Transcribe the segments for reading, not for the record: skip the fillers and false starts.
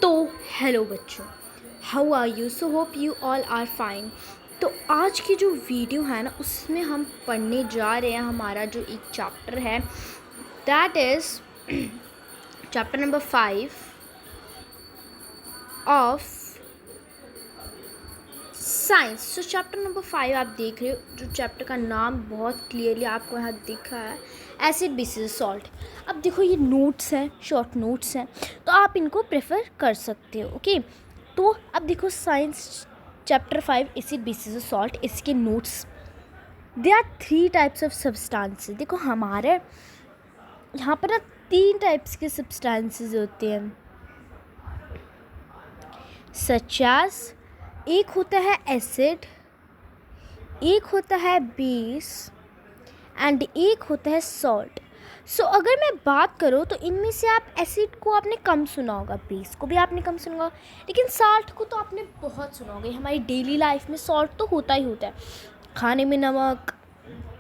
तो हेलो बच्चों, how are you? So hope you all are fine. तो आज की जो वीडियो है ना, उसमें हम पढ़ने जा रहे हैं हमारा जो एक चैप्टर है, that is chapter number 5 of science. So chapter number 5 आप देख रहे हो, जो चैप्टर का नाम बहुत क्लियरली आपको यहाँ दिख रहा है, एसिड बेसिस सॉल्ट। अब देखो, ये नोट्स हैं, शॉर्ट नोट्स हैं, तो आप इनको प्रेफर कर सकते हो। ओके, तो अब देखो, science chapter 5 acid bases salt, इसके notes. They are 3 types of substances. देखो, हमारे यहाँ पर ना 3 टाइप्स के सब्सटेंसेस होते हैं, सच एज एक होता है एसिड, एक होता है बेस एंड एक होता है सॉल्ट। सो अगर मैं बात करूँ तो इनमें से आप एसिड को आपने कम सुना होगा, बेस को भी आपने कम सुना होगा, लेकिन सॉल्ट को तो आपने बहुत सुना होगा। हमारी डेली लाइफ में सॉल्ट तो होता ही होता है, खाने में नमक,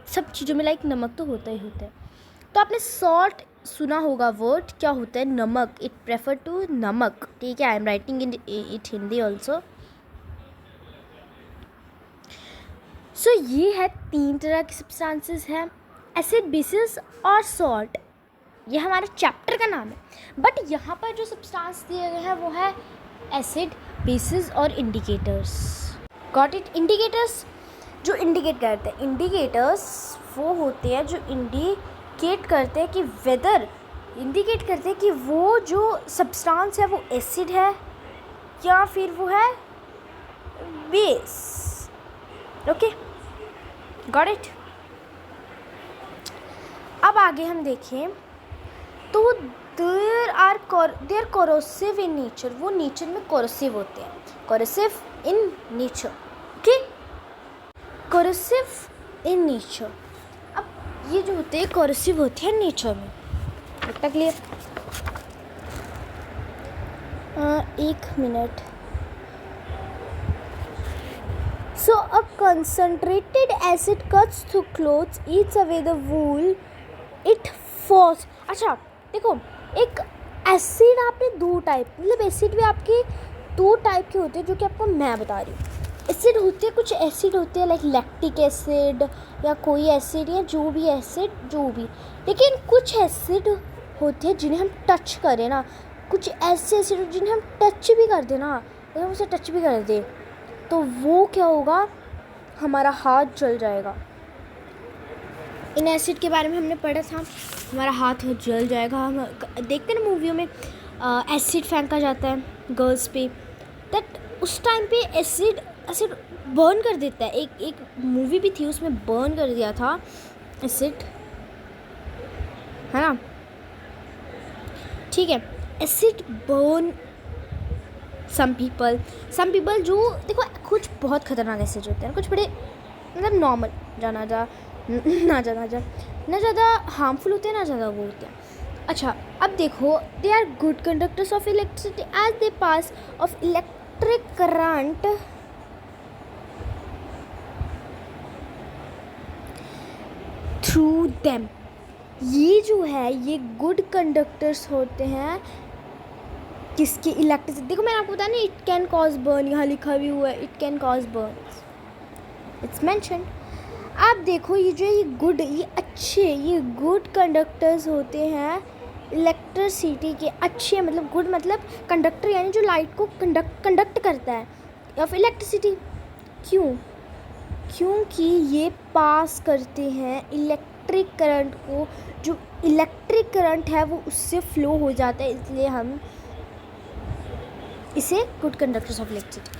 सब चीज़ों में लाइक नमक तो होता ही होता है। तो आपने सॉल्ट सुना होगा, वर्ड क्या होता है, नमक। इट प्रेफर टू नमक, ठीक है। I am writing in it Hindi also. So ये है 3 तरह के सब्सटेंसेस हैं, एसिड, बेसिस और सॉल्ट। ये हमारे चैप्टर का नाम है, बट यहाँ पर जो सब्सटेंस दिए गए हैं वो है एसिड, बेसिस और इंडिकेटर्स। Got it? इंडिकेटर्स जो इंडिकेट करते हैं, इंडिकेटर्स वो होते हैं जो इंडिकेट करते हैं कि वेदर, इंडिकेट करते हैं कि वो जो सब्सटेंस है वो एसिड है या फिर वो है बेस। Okay, got it? अब आगे हम देखें तो देयर कोरोसिव इन नेचर, वो नेचर में कोरोसिव होते हैं, corrosive in nature. Okay, corrosive in nature. अब ये जो होते हैं कोरोसिव होते हैं नेचर में। इतना क्लियर? एक minute. So a concentrated acid cuts through clothes, eats away the wool, it falls। अच्छा देखो, एक एसिड आपने 2 टाइप, मतलब एसिड भी आपके 2 टाइप के होते हैं, जो कि आपको मैं बता रही हूँ। एसिड होते हैं, कुछ एसिड होते हैं लाइक लैक्टिक एसिड या कोई एसिड या जो भी एसिड, जो भी। लेकिन कुछ एसिड होते हैं जिन्हें हम टच करें ना, कुछ ऐसे एसिड जिन्हें हम टच भी कर दें ना, अगर हम उसे टच भी कर दें तो वो क्या होगा, हमारा हाथ जल जाएगा। इन एसिड के बारे में हमने पढ़ा था, हमारा हाथ जल जाएगा। हम देखते हैं ना मूवियों में, एसिड फेंका जाता है गर्ल्स पे, दैट उस टाइम पे एसिड बर्न कर देता है। एक मूवी भी थी, उसमें बर्न कर दिया था एसिड, है ना? ठीक है, एसिड बर्न सम पीपल जो देखो, कुछ बहुत खतरनाक एसिड होते हैं, कुछ बड़े मतलब नॉर्मल, ना ज़्यादा हार्मफुल होते हैं, ना ज़्यादा वो होते हैं। अच्छा, अब देखो, they are good conductors of electricity as they pass of electric current through them. ये जो है, ये गुड कंडक्टर्स होते हैं किसकी? इलेक्ट्रिसिटी। देखो, मैंने आपको बताया ना, इट कैन कॉज बर्न, यहाँ लिखा भी हुआ है, it can cause burn, it's mention. आप देखो, ये गुड कंडक्टर्स होते हैं इलेक्ट्रिसिटी के। अच्छे मतलब गुड मतलब कंडक्टर, यानी जो लाइट को कंडक्ट करता है, या फिर इलेक्ट्रिसिटी। क्योंकि ये पास करते हैं इलेक्ट्रिक करंट को, जो इलेक्ट्रिक करंट है वो उससे फ्लो हो जाता है, इसलिए हम इसे good conductors of electricity.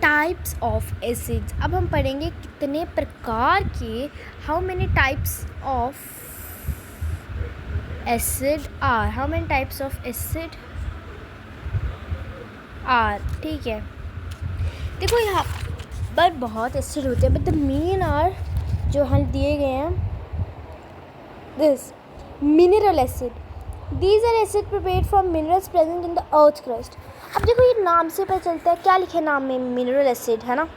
Types of acids. अब हम पढ़ेंगे कितने प्रकार के, how many types of acid are, how many types of acid are. ठीक है, देखो यहाँ पर बहुत एसिड होते हैं, बट द मेन आर जो हम दिए गए हैं, this mineral acid. These are acids prepared from minerals present in the earth's crust। अब देखो, ये नाम से पता चलता है, क्या लिखे नाम में, मिनरल एसिड, है ना?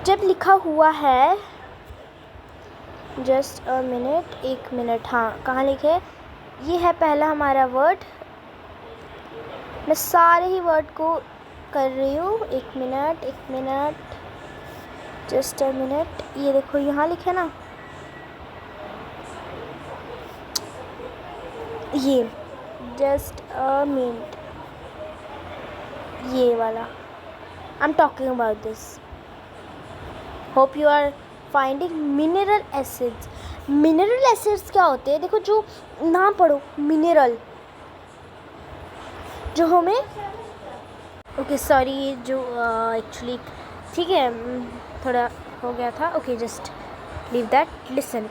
जब लिखा हुआ है, जस्ट अ मिनट, एक मिनट, हाँ, कहाँ लिखे? ये है पहला हमारा वर्ड। मैं सारे ही वर्ड को कर रही हूँ। एक मिनट, जस्ट अ मिनट। ये देखो यहाँ लिखे ना, ये जस्ट अ मिनट, ये वाला। I am talking about this. Hope you are finding mineral acids. Mineral acids क्या होते हैं? देखो, जो नाम पढ़ो, मिनरल, जो हमें ओके सॉरी, जो एक्चुअली ठीक है, थोड़ा हो गया था। Okay, just leave that. Listen,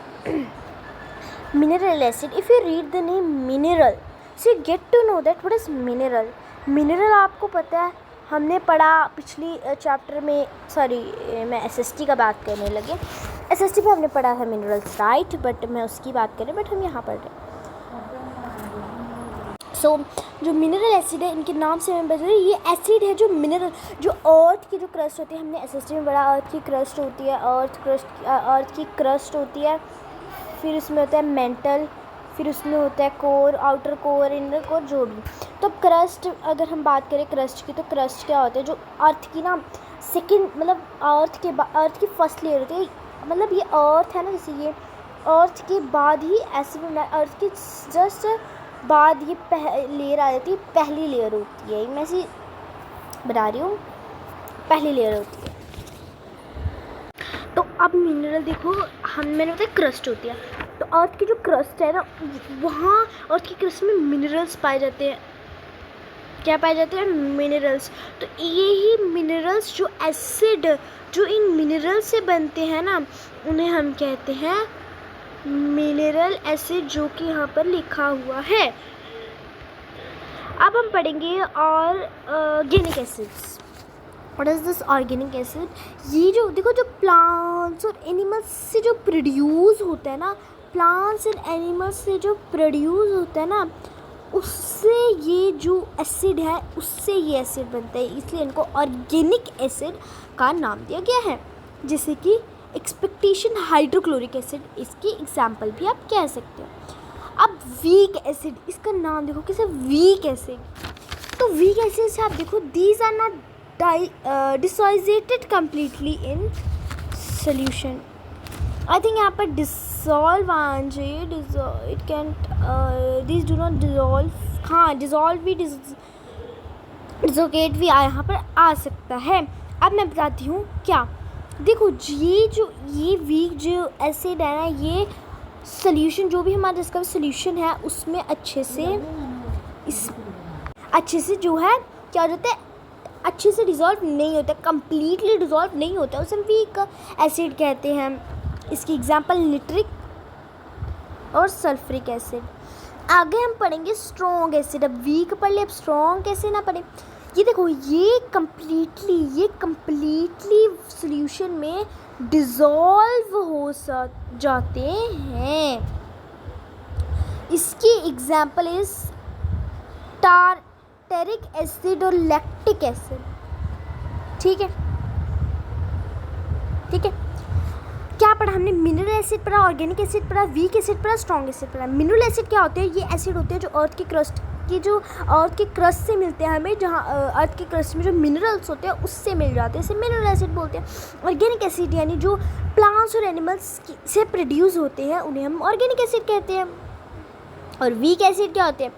mineral acid, if you read the name mineral, so you get to know that what is mineral. Mineral आपको पता है, हमने पढ़ा पिछली चैप्टर में। सॉरी, मैं एसएसटी का बात करने लगी। एसएसटी में हमने पढ़ा था मिनरल्स, राइट, बट मैं उसकी बात करें, बट हम यहाँ पढ़ रहे हैं। सो जो मिनरल एसिड है, इनके नाम से मैं बता रही हूँ, ये एसिड है जो मिनरल, जो अर्थ की जो क्रस्ट होती है, हमने एसएसटी में पढ़ा, अर्थ की क्रस्ट होती है, अर्थ की क्रस्ट होती है, फिर उसमें होता है मेंटल, फिर उसमें होता है core, outer core, inner core, जो भी। तो क्रस्ट, अगर हम बात करें क्रस्ट की, तो क्रस्ट क्या होता है? जो अर्थ की ना सेकंड, मतलब अर्थ की फर्स्ट लेयर होती है। मतलब ये अर्थ है ना, जैसे ये अर्थ के बाद ही ऐसे भी, अर्थ के जस्ट बाद ये लेयर आ जाती है, पहली लेयर होती है। मैं ऐसी बता रही हूँ, पहली लेयर होती है। तो अब मिनरल देखो, मैंने बताया क्रस्ट होती है। तो अर्थ की जो क्रस्ट है ना, वहाँ अर्थ की क्रस्ट में मिनरल्स पाए जाते हैं। क्या पाए जाते हैं? मिनरल्स। तो ये ही मिनरल्स, जो एसिड जो इन मिनरल से बनते हैं ना, उन्हें हम कहते हैं मिनरल एसिड, जो कि यहाँ पर लिखा हुआ है। अब हम पढ़ेंगे organic acids. What is this organic acid? ये जो देखो, जो प्लांट्स और एनिमल्स से जो प्रोड्यूस होता है ना, प्लांट्स एंड एनिमल्स से जो प्रोड्यूस होता है ना, उससे ये जो एसिड है, उससे ये एसिड बनता है, इसलिए इनको ऑर्गेनिक एसिड का नाम दिया गया है। जैसे कि एक्सपेक्टेशन हाइड्रोक्लोरिक एसिड, इसकी एग्जाम्पल भी आप कह सकते हो। अब वीक एसिड, इसका नाम देखो कैसे, वीक एसिड। तो वीक एसिड से आप देखो, these are not dissociated completely in solution. I think यहाँ पर dissolve आना चाहिए, it can't, these do not dissolve। हाँ, dissolve भी, dissociate भी यहाँ पर आ सकता है। अब मैं बताती हूँ क्या। देखो, ये वीक जो एसिड है ना, ये सोल्यूशन, जो भी हमारा इसका सोल्यूशन है, उसमें अच्छे से जो है क्या हो जाता है, अच्छे से डिज़ोल्व नहीं होता, कम्प्लीटली डिज़ोल्व नहीं होता, उसे हम वीक एसिड कहते हैं। इसकी एग्जांपल निट्रिक और सल्फ्रिक एसिड। आगे हम पढ़ेंगे स्ट्रॉन्ग एसिड। अब वीक पढ़ ले, अब स्ट्रॉन्ग कैसे ना पढ़े। ये देखो, ये कम्प्लीटली सॉल्यूशन में डिज़ोल्व हो जाते हैं। इसकी एग्जांपल इज टार्टरिक एसिड और लैक्टिक एसिड। ठीक है, क्या पढ़ा हमने? मिनरल एसिड पढ़ा, ऑर्गेनिक एसिड पढ़ा, वीक एसिड पढ़ा, स्ट्रॉन्ग एसिड पढ़ा। मिनरल एसिड क्या होते हैं? ये एसिड होते हैं जो अर्थ की क्रस्ट से मिलते हैं हमें, जहाँ अर्थ की क्रस्ट में जो मिनरल्स होते हैं उससे मिल जाते हैं, इसे मिनरल एसिड बोलते हैं। ऑर्गेनिक एसिड यानी जो प्लांट्स और एनिमल्स से प्रोड्यूस होते हैं, उन्हें हम ऑर्गेनिक एसिड कहते हैं। और वीक एसिड क्या होते हैं?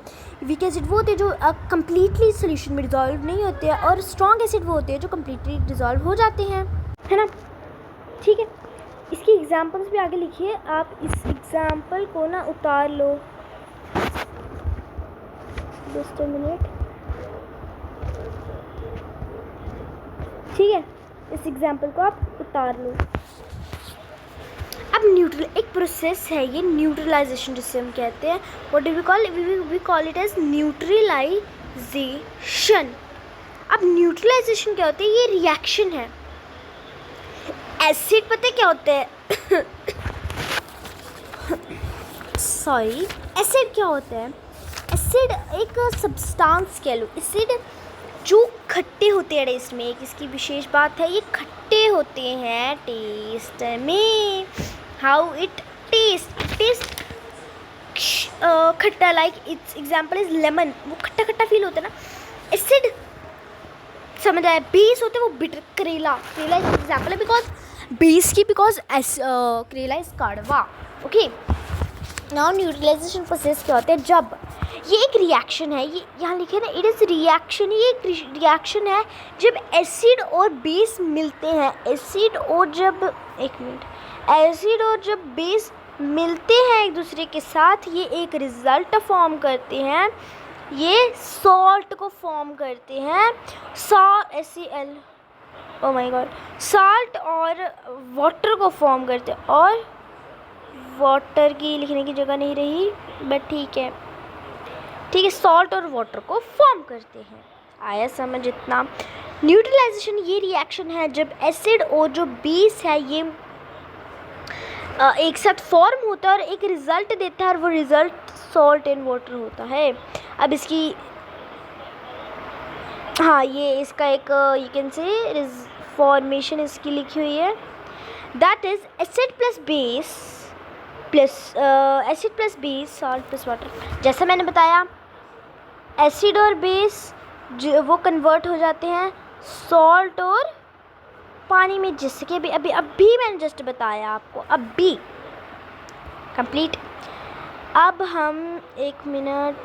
वीक एसिड वो होते हैं जो कम्प्लीटली सोल्यूशन में डिज़ोल्व नहीं होते हैं, और स्ट्रॉन्ग एसिड वो होते हैं जो कम्प्लीटली डिज़ोल्व हो जाते हैं, है ना। ठीक है, इसकी एग्जांपल्स भी आगे लिखिए। आप इस एग्जांपल को ना उतार लो, जस्ट अ मिनट। ठीक है, इस एग्जांपल को आप उतार लो। अब एक प्रोसेस है ये, न्यूट्रलाइजेशन जिसे हम कहते हैं। What do we call? We call it as neutralisation. अब न्यूट्रलाइजेशन क्या होता है? ये रिएक्शन है। एसिड पता है क्या होता है? सॉरी, एसिड क्या होता है? एसिड एक सब्सटेंस कह लो। एसिड जो खट्टे होते हैं टेस्ट में, एक इसकी विशेष बात है, ये खट्टे होते हैं टेस्ट में। हाउ इट टेस्ट खट्टा, like it's example is lemon, वो खट्टा खट्टा फील होता है ना. एसिड समझ आया. बेस होते हैं वो बिटर. करेला इज एग्जाम्पल है बिकॉज बेस की, बिकॉज करेला इज कड़वा. ओके, नाउ न्यूट्रलाइजेशन प्रोसेस क्या होता है. जब ये एक रिएक्शन है, ये यहाँ लिखे ना, इट इज़ रिएक्शन. ये एक रिएक्शन है जब एसिड और बेस मिलते हैं. एसिड और जब एसिड और जब बेस मिलते हैं एक दूसरे के साथ, ये एक रिज़ल्ट फॉर्म करते हैं. ये सॉल्ट को फॉर्म करते हैं. HCl, oh my God, salt और वाटर को फॉर्म करते हैं. और वाटर की लिखने की जगह नहीं रही, बट ठीक है, सॉल्ट और वाटर को फॉर्म करते हैं. आया समझ इतना. न्यूट्रलाइजेशन ये रिएक्शन है जब एसिड और जो बेस है ये एक साथ फॉर्म होता है और एक रिज़ल्ट देता है, और वो रिज़ल्ट सॉल्ट एंड वाटर होता है. अब इसकी हाँ, ये इसका एक यू कैन से फॉर्मेशन इसकी लिखी हुई है. That is acid plus base salt plus water. जैसा मैंने बताया, एसिड और बेस वो कन्वर्ट हो जाते हैं सॉल्ट और पानी में, जिसके भी अभी मैंने जस्ट बताया आपको, अभी कंप्लीट. अब हम एक मिनट,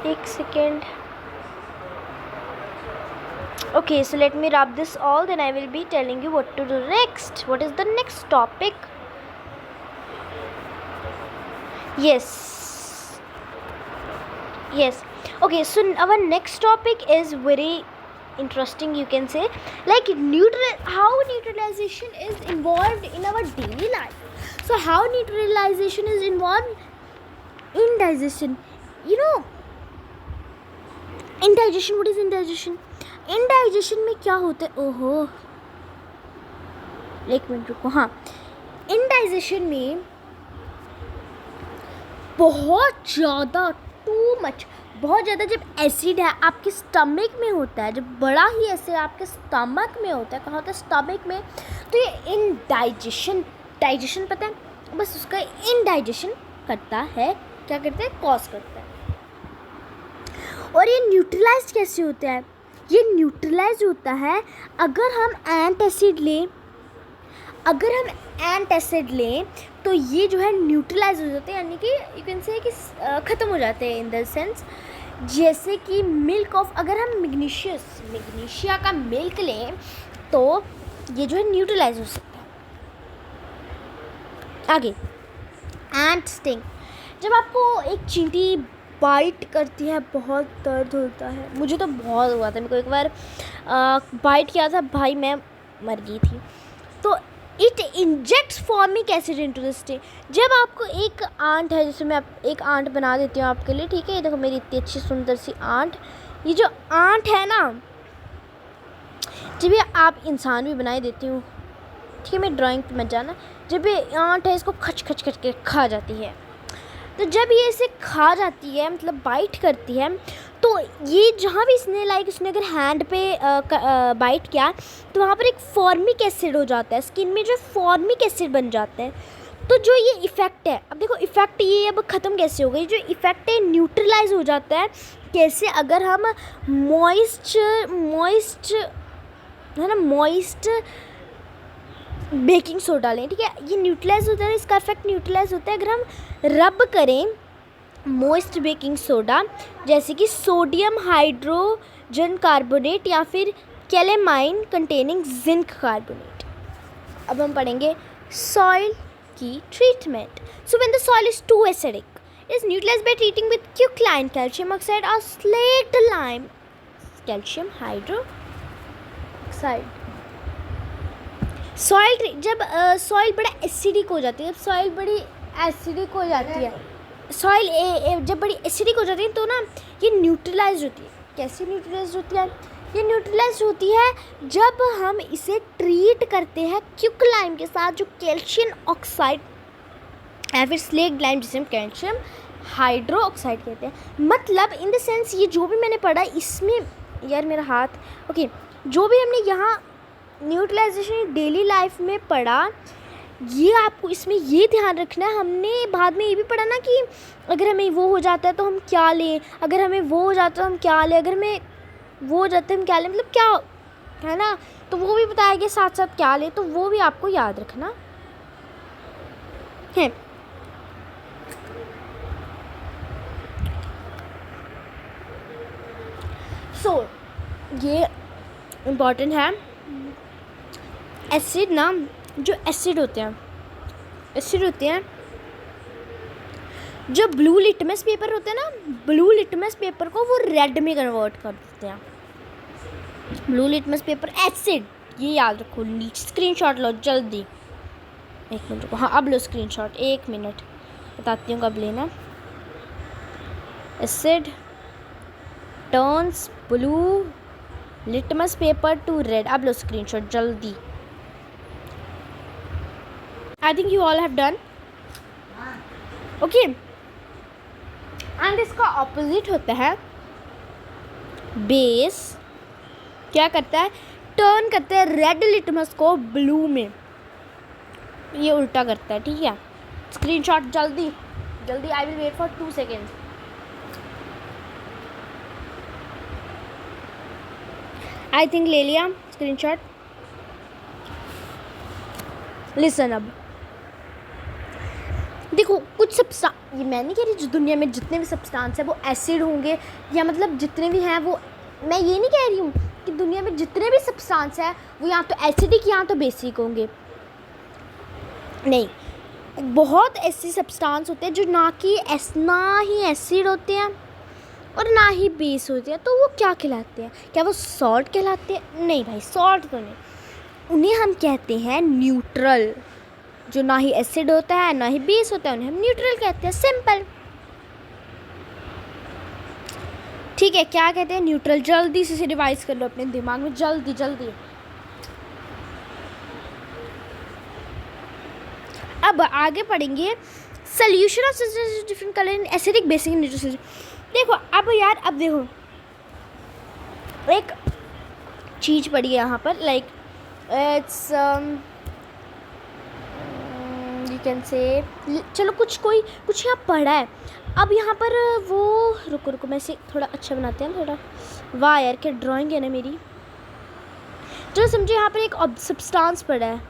एक second. Okay, so let me wrap this all, then I will be telling you what to do next. What is the next topic? Yes. Okay, so our next topic is very interesting, you can say, like how neutralization is involved in our daily life. So how neutralization is involved in digestion. You know, indigestion. What is indigestion? Indigestion में क्या होता है. ओहो, एक minute रुको. हाँ, indigestion में बहुत ज़्यादा, टू मच, बहुत ज़्यादा जब एसिड है आपके स्टमक में होता है, जब बड़ा ही एसिड आपके स्टमक में होता है. कहाँ होता है? स्टमक में. तो ये इंडाइजेशन, डाइजेशन पता है, बस उसका इंडाइजेशन करता है. क्या करता है? कॉज करता है. और ये न्यूट्रलाइज कैसे होता है? ये न्यूट्रलाइज होता है अगर हम एंटासिड लें, तो ये जो है न्यूट्रलाइज हो जाते हैं, यानी कि यू कैन से कि ख़त्म हो जाते हैं इन द सेंस. जैसे कि मिल्क ऑफ, अगर हम मैग्नीशिया का मिल्क लें तो ये जो है न्यूट्रलाइज हो सकता है. आगे, एंट स्टिंग. जब आपको एक चींटी बाइट करती है, बहुत दर्द होता है. मुझे तो बहुत हुआ था. मेरे को एक बार बाइट किया था भाई, मैं मर गई थी. तो it injects formic acid into the skin. जब आपको एक आंट है, जैसे मैं एक आंट बना देती हूँ आपके लिए, ठीक है. ये देखो मेरी इतनी अच्छी सुंदर सी आंट. ये जो आंट है ना, जब ये आप इंसान भी बनाई देती हूँ, ठीक है, मैं ड्राइंग पे मत जाना. जब ये आंट है, इसको खच के खा जाती है. तो जब ये इसे खा जाती है, मतलब बाइट करती है, तो ये जहाँ भी उसने अगर हैंड पे बाइट किया, तो वहाँ पर एक फॉर्मिक एसिड हो जाता है. स्किन में जो फॉर्मिक एसिड बन जाता है. तो जो ये इफ़ेक्ट है, अब देखो इफ़ेक्ट ये अब ख़त्म कैसे हो गई. जो इफ़ेक्ट है न्यूट्रलाइज हो जाता है. कैसे? अगर हम मॉइस्ट है ना, मॉइस्ट बेकिंग सोडा लें, ठीक है, ये न्यूट्रलाइज होता है. इसका इफेक्ट न्यूट्रलाइज होता है अगर हम रब करें मॉइस्ट बेकिंग सोडा, जैसे कि सोडियम हाइड्रोजन कार्बोनेट या फिर कैलेमाइन कंटेनिंग जिंक कार्बोनेट. अब हम पढ़ेंगे सॉइल की treatment. So when the soil is too acidic, it is neutralized by treating with quicklime calcium oxide और slaked lime calcium hydroxide. Soil, जब सॉइल बड़ा acidic हो जाती है, जब सॉइल बड़ी एसिडिक हो जाती है, सॉइल जब बड़ी एसिडिक हो जाती है, तो ना ये न्यूट्रलाइज होती है. कैसे न्यूट्रलाइज होती है? ये न्यूट्रलाइज होती है जब हम इसे ट्रीट करते हैं क्विकलाइम के साथ, जो कैल्शियम ऑक्साइड या फिर स्लेट लाइम, जिसे हम कैल्शियम हाइड्रोक्साइड कहते हैं. मतलब इन द सेंस, ये जो भी मैंने पढ़ा इसमें, यार मेरा हाथ, ओके, जो भी हमने यहाँ न्यूट्रलाइजेशन डेली लाइफ में पढ़ा, ये आपको इसमें ये ध्यान रखना है। हमने बाद में ये भी पढ़ा ना कि अगर हमें वो हो जाता है तो हम क्या लें, अगर हमें वो हो जाता है तो हम क्या लें, अगर हमें वो हो जाता है हम क्या लें, मतलब क्या है ना, तो वो भी बताया गया साथ साथ क्या लें, तो वो भी आपको याद रखना है। सो ये इम्पॉर्टेंट है। एसिड ना, जो एसिड होते हैं जो ब्लू लिटमस पेपर होते हैं ना, ब्लू लिटमस पेपर को वो रेड में कन्वर्ट कर देते हैं। ब्लू लिटमस पेपर एसिड, ये याद रखो। स्क्रीनशॉट लो जल्दी, 1 मिनट रुको। हाँ अब लो स्क्रीनशॉट, 1 मिनट बताती हूँ कब लेना। Asset turns blue litmus paper two red. अब लो स्क्रीनशॉट जल्दी। I think you all have done. Okay, and इसका ऑपोजिट होता है बेस। क्या करता है, टर्न करता है रेड लिटमस को ब्लू में, ये उल्टा करता है। ठीक है, स्क्रीनशॉट जल्दी जल्दी। I will wait for 2 seconds. I think ले लिया स्क्रीनशॉट। लिसन, अब देखो कुछ ये मैं नहीं कह रही जो दुनिया में जितने भी सब्सटेंस है वो एसिड होंगे, या मतलब जितने भी हैं वो, मैं ये नहीं कह रही हूँ कि दुनिया में जितने भी सब्सटेंस है वो या तो एसिडिक या तो बेसिक होंगे। नहीं, बहुत ऐसे सब्सटेंस होते हैं जो ना ही एसिड होते हैं और ना ही बेस होते हैं, तो वो क्या कहलाते हैं? क्या वो सॉल्ट कहलाते हैं? नहीं भाई, सॉल्ट तो नहीं। उन्हें हम कहते हैं न्यूट्रल। जो ना ही एसिड होता है ना ही बेस होता है, उन्हें हम न्यूट्रल कहते हैं। सिंपल। ठीक है, क्या कहते हैं? न्यूट्रल। जल्दी से रिवाइज कर लो अपने दिमाग में, जल्दी जल्दी। अब आगे पढ़ेंगे solution of different colour in acidic, basic, neutral. देखो अब यार, अब देखो एक चीज़ पड़ी है यहाँ पर, like it's you can say, चलो कुछ यहाँ पढ़ा है। अब यहाँ पर वो रुको मैं इसे थोड़ा अच्छा बनाते हैं थोड़ा। वाह यार क्या ड्राइंग है ना मेरी। चलो समझो यहाँ पर एक सब्सटेंस पड़ा है।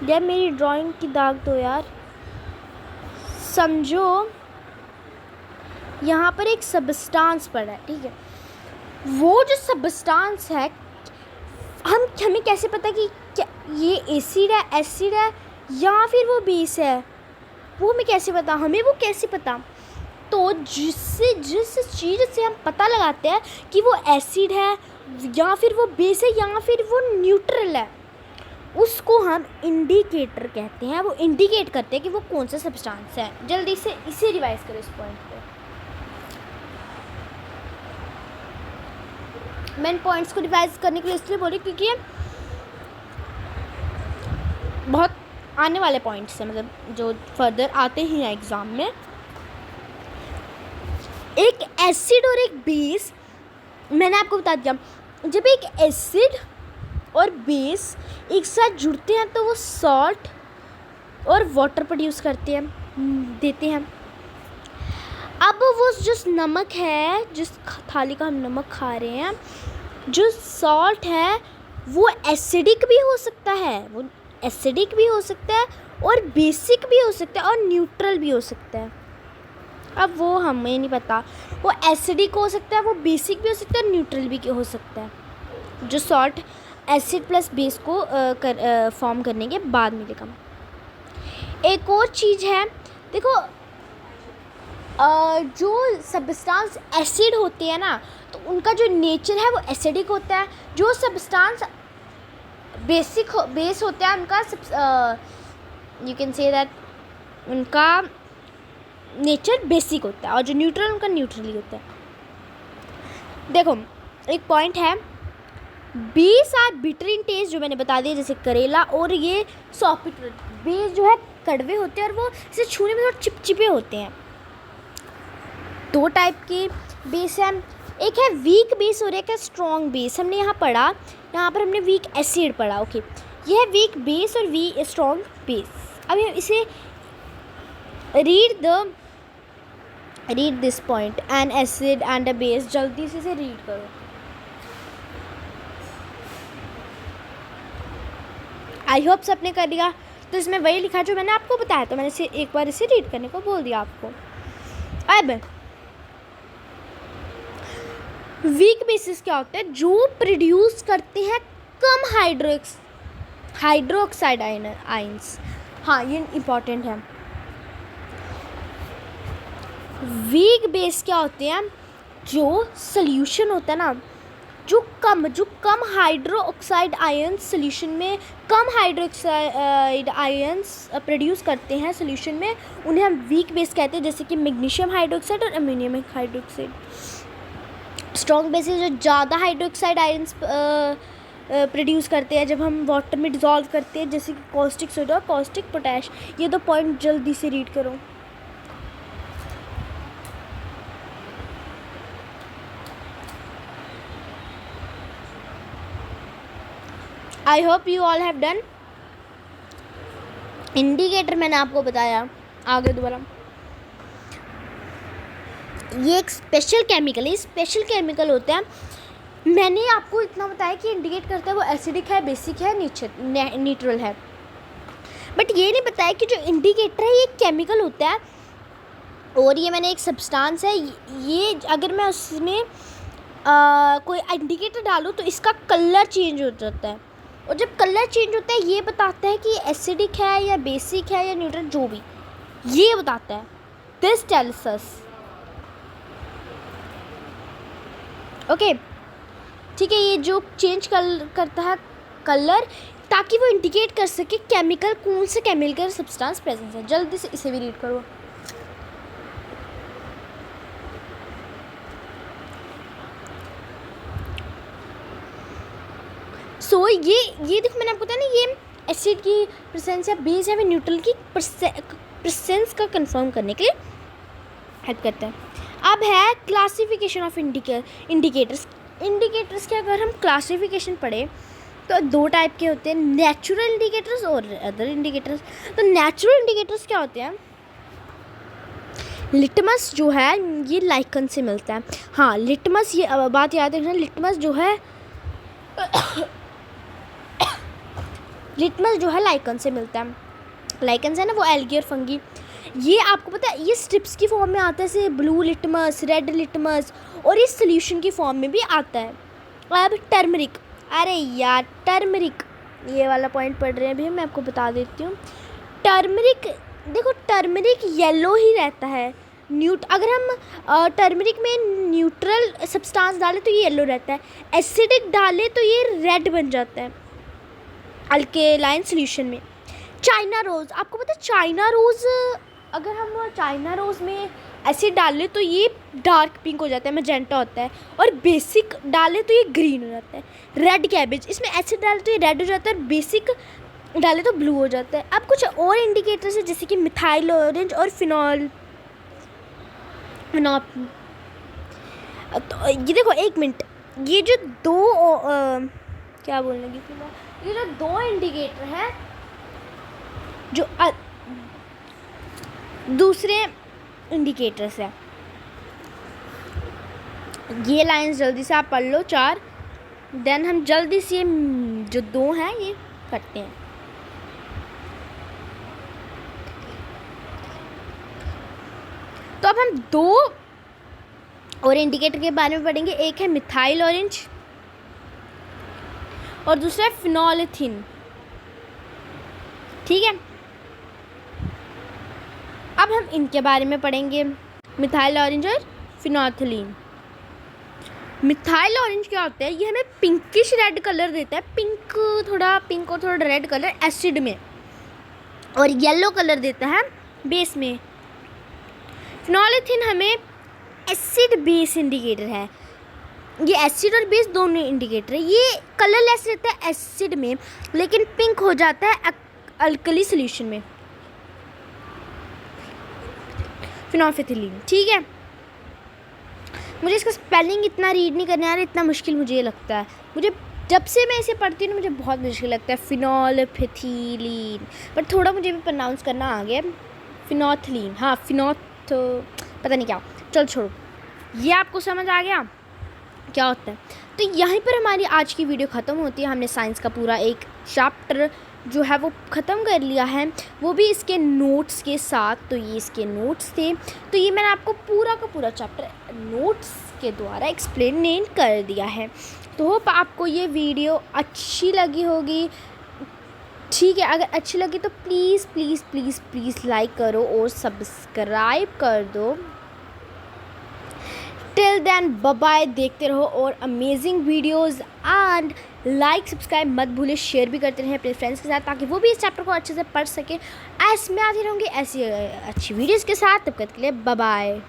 यार मेरी ड्राइंग की दाग दो यार। समझो यहाँ पर एक सब्सटेंस पड़ा है, ठीक है। वो जो सब्सटेंस है, हमें कैसे पता कि क्या ये एसिड है या फिर वो बेस है? वो हमें कैसे पता? हमें वो कैसे पता? तो जिस चीज़ से हम पता लगाते हैं कि वो एसिड है या फिर वो बेस है या फिर वो न्यूट्रल है, उसको हम इंडिकेटर कहते हैं। वो इंडिकेट करते हैं कि वो कौन सा सब्सटेंस है। जल्दी से इसे रिवाइज करो इस पॉइंट पे। मैं इन पॉइंट्स को रिवाइज करने के लिए इसलिए बोल रही क्योंकि ये बहुत आने वाले पॉइंट्स हैं, मतलब जो फर्दर आते ही हैं एग्ज़ाम में। एक एसिड और एक बेस, मैंने आपको बता दिया, जब एक एसिड और बेस एक साथ जुड़ते हैं तो वो सॉल्ट और वाटर प्रोड्यूस देते हैं। अब वो जो नमक है, जिस थाली का हम नमक खा रहे हैं, जो सॉल्ट है वो एसिडिक भी हो सकता है, और बेसिक भी हो सकता है और न्यूट्रल भी हो सकता है। अब वो हमें नहीं पता, वो एसिडिक हो सकता है, वो बेसिक भी हो सकता है, न्यूट्रल भी हो सकता है। जो सॉल्ट एसिड प्लस बेस को फॉर्म करने के बाद मिलेगा। एक और चीज़ है, देखो जो सब्सटेंस एसिड होते हैं ना, तो उनका जो नेचर है वो एसिडिक होता है। जो सब्सटेंस बेस होता है उनका यू कैन से दैट उनका नेचर बेसिक होता है, और जो न्यूट्रल उनका न्यूट्रली होता है। देखो एक पॉइंट है, base are bitter in taste, जो मैंने बता दिया, जैसे करेला और ये सॉपिट। बेस जो है कड़वे होते हैं और वो इसे छूने में थोड़ा चिपचिपे होते हैं। 2 टाइप के बेस हैं, एक है वीक बेस और एक है स्ट्रॉन्ग बेस। हमने यहाँ पढ़ा यहाँ पर हमने वीक एसिड पढ़ा। ओके, ये है वीक बेस और स्ट्रॉन्ग बेस। अब हम इसे read this point, N acid and a base. जल्दी से इसे रीड करो। आई होप सबने कर लिया। तो इसमें वही लिखा जो मैंने आपको बताया, तो मैंने इसे एक बार इसे रीड करने को बोल दिया आपको। अब वीक बेसिस क्या होता है? जो प्रोड्यूस करते हैं कम हाइड्रोक्साइड आयंस। हाँ, ये इम्पॉर्टेंट है। वीक बेस क्या होते हैं? जो सोल्यूशन होता है ना, जो कम हाइड्रोक्साइड आयंस सोल्यूशन में, कम हाइड्रोक्साइड आयंस प्रोड्यूस करते हैं सोल्यूशन में, उन्हें हम वीक बेस कहते हैं। जैसे कि मैग्नीशियम हाइड्रोक्साइड और अमोनियम हाइड्रोक्साइड। स्ट्रॉन्ग बेसिस जो ज़्यादा हाइड्रोक्साइड आयंस प्रोड्यूस करते हैं जब हम वाटर में डिज़ोल्व करते हैं, जैसे कि कॉस्टिक सोडा और कॉस्टिक पोटैश। ये दो पॉइंट जल्दी से रीड करो। I hope you all have done. Indicator मैंने आपको बताया, आगे दोबारा। ये एक स्पेशल केमिकल है। स्पेशल केमिकल होता है, मैंने आपको इतना बताया कि इंडिकेट करता है वो एसिडिक है, बेसिक है, न्यूट्रल है, बट ये नहीं बताया कि जो इंडिकेटर है ये केमिकल होता है और ये मैंने एक सब्सटेंस है। ये अगर मैं उसमें कोई इंडिकेटर डालूँ तो इसका कलर चेंज हो जाता है, और जब कलर चेंज होता है ये बताता है कि एसिडिक है या बेसिक है या न्यूट्रल, जो भी ये बताता है। This tells us. ओके, ठीक है। ये जो चेंज करता है कलर, ताकि वो इंडिकेट कर सके केमिकल, कौन से केमिकल सब्सटेंस प्रेजेंस है। जल्दी से इसे भी रीड करो। सो ये देखो, मैंने आपको बताया ना, ये एसिड की प्रेजेंस या बेस या फिर न्यूट्रल की प्रेजेंस का कंफर्म करने के लिए हेल्प करता है। अब है क्लासिफिकेशन ऑफ इंडिकेटर्स। इंडिकेटर्स के अगर हम क्लासिफिकेशन पढ़े तो दो टाइप के होते हैं, नेचुरल इंडिकेटर्स और अदर इंडिकेटर्स। तो नेचुरल इंडिकेटर्स क्या होते हैं? लिटमस जो है ये लाइकन से मिलता है। हाँ, लिटमस, ये बात याद रखना, लिटमस जो है लाइकन से मिलता है। लाइकन से ना वो एल्गी और फंगी। ये आपको पता है ये स्ट्रिप्स की फॉर्म में आता है, जैसे ब्लू लिटमस, रेड लिटमस, और ये सोल्यूशन की फॉर्म में भी आता है। अब टर्मरिक, अरे यार टर्मरिक, ये वाला पॉइंट पढ़ रहे हैं अभी, मैं आपको बता देती हूँ। टर्मरिक देखो, टर्मरिक येलो ही रहता है। अगर हम टर्मरिक में न्यूट्रल सब्सटेंस डालें तो ये येलो रहता है, एसिडिक डालें तो ये रेड बन जाता है अल्केलाइन सोल्यूशन में। चाइना रोज़, आपको पता है चाइना रोज़, अगर हम चाइना रोज़ में एसिड डालें तो ये डार्क पिंक हो जाता है, मैजेंटा होता है, और बेसिक डालें तो ये ग्रीन हो जाता है। रेड कैबेज, इसमें एसिड डालें तो ये रेड हो जाता है और बेसिक डालें तो ब्लू हो जाता है। अब कुछ और इंडिकेटर्स है जैसे कि मिथाइल ऑरेंज और फिनॉल। तो ये देखो, एक मिनट, ये जो क्या बोलने की थी मैं, ये जो दो इंडिकेटर हैं जो दूसरे इंडिकेटर्स है, ये लाइंस जल्दी से आप पढ़ लो 4, देन हम जल्दी से जो दो हैं ये करते हैं। तो अब हम दो और इंडिकेटर के बारे में पढ़ेंगे। एक है मिथाइल ऑरेंज और दूसरा है फिनोलेथिन, ठीक है। अब हम इनके बारे में पढ़ेंगे, मिथाइल ऑरेंज और फिनोलेथिन। मिथाइल ऑरेंज क्या होता है? ये हमें पिंकिश रेड कलर देता है, पिंक और थोड़ा रेड कलर एसिड में, और येलो कलर देता है बेस में। फिनोलेथिन हमें एसिड बेस इंडिकेटर है, ये एसिड और बेस दोनों इंडिकेटर है। ये कलरलेस रहता है एसिड में, लेकिन पिंक हो जाता है अल्कली सॉल्यूशन में, फिनोलेथिलीन, ठीक है। मुझे इसका स्पेलिंग इतना रीड नहीं करने आ रहा, इतना मुश्किल मुझे ये लगता है। मुझे जब से मैं इसे पढ़ती हूँ मुझे बहुत मुश्किल लगता है, फिनोल्फिथिलीन, पर थोड़ा मुझे भी प्रोनाउंस करना आ गया, फिनोथलीन, हाँ पता नहीं क्या, चल छोड़ो, ये आपको समझ आ गया क्या होता है। तो यहीं पर हमारी आज की वीडियो ख़त्म होती है। हमने साइंस का पूरा एक चैप्टर जो है वो ख़त्म कर लिया है, वो भी इसके नोट्स के साथ। तो ये इसके नोट्स थे, तो ये मैंने आपको पूरा का पूरा चैप्टर नोट्स के द्वारा एक्सप्लेन कर दिया है। तो होप आपको ये वीडियो अच्छी लगी होगी। ठीक है, अगर अच्छी लगी तो please please please please like करो और सब्सक्राइब कर दो। टिल देन बाय बाय, देखते रहो और amazing videos and like subscribe मत भूलिए, शेयर भी करते रहें अपने फ्रेंड्स के साथ ताकि वो भी इस चैप्टर को अच्छे से पढ़ सकें। ऐसे मैं आती रहूँगी ऐसी अच्छी वीडियोस के साथ। तब तक के लिए बाय बाय।